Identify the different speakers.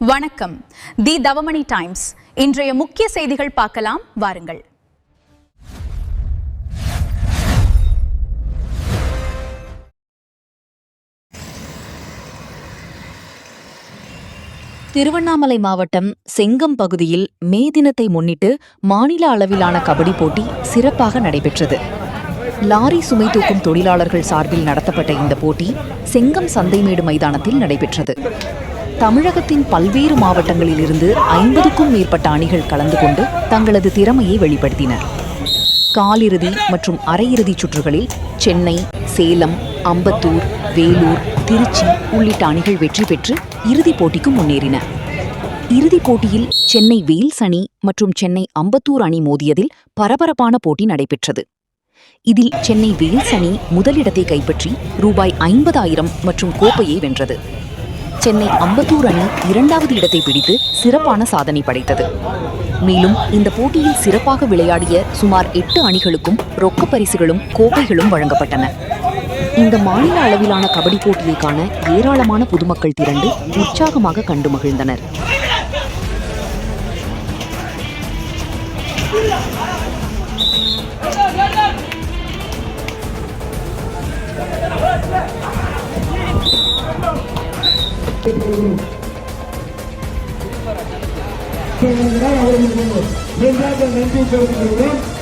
Speaker 1: வணக்கம். தி தவமணி டைம்ஸ் இன்றைய முக்கிய செய்திகள் பார்க்கலாம் வாருங்கள்.
Speaker 2: திருவண்ணாமலை மாவட்டம் செங்கம் பகுதியில் மே தினத்தை முன்னிட்டு மாநில அளவிலான கபடி போட்டி சிறப்பாக நடைபெற்றது. லாரி சுமை தூக்கும் தொழிலாளர்கள் சார்பில் நடத்தப்பட்ட இந்த போட்டி செங்கம் சந்தைமேடு மைதானத்தில் நடைபெற்றது. தமிழகத்தின் பல்வேறு மாவட்டங்களில் இருந்து 50க்கும் மேற்பட்ட அணிகள் கலந்து கொண்டு தங்களது திறமையை வெளிப்படுத்தினர். காலிறுதி மற்றும் அரையிறுதிச் சுற்றுகளில் சென்னை, சேலம், அம்பத்தூர், வேலூர், திருச்சி உள்ளிட்ட அணிகள் வெற்றி பெற்று இறுதிப் போட்டிக்கு முன்னேறின. இறுதிப் போட்டியில் சென்னை வெயில்ஸ் அணி மற்றும் சென்னை அம்பத்தூர் அணி மோதியதில் பரபரப்பான போட்டி நடைபெற்றது. இதில் சென்னை வெயில்ஸ் அணி முதலிடத்தை கைப்பற்றி ரூபாய் 50,000 மற்றும் கோப்பையை வென்றது. சென்னை அம்பத்தூர் அணி 2வது இடத்தை பிடித்து சிறப்பான சாதனை படைத்தது. மேலும் இந்த போட்டியில் சிறப்பாக விளையாடிய சுமார் 8 அணிகளுக்கும் ரொக்க பரிசுகளும் கோப்பைகளும் வழங்கப்பட்டன. இந்த மாநில அளவிலான கபடி போட்டியை காண ஏராளமான பொதுமக்கள் திரண்டு உற்சாகமாக கண்டு மகிழ்ந்தனர்.
Speaker 3: நன்றி தெரிவிக்கிறோம்.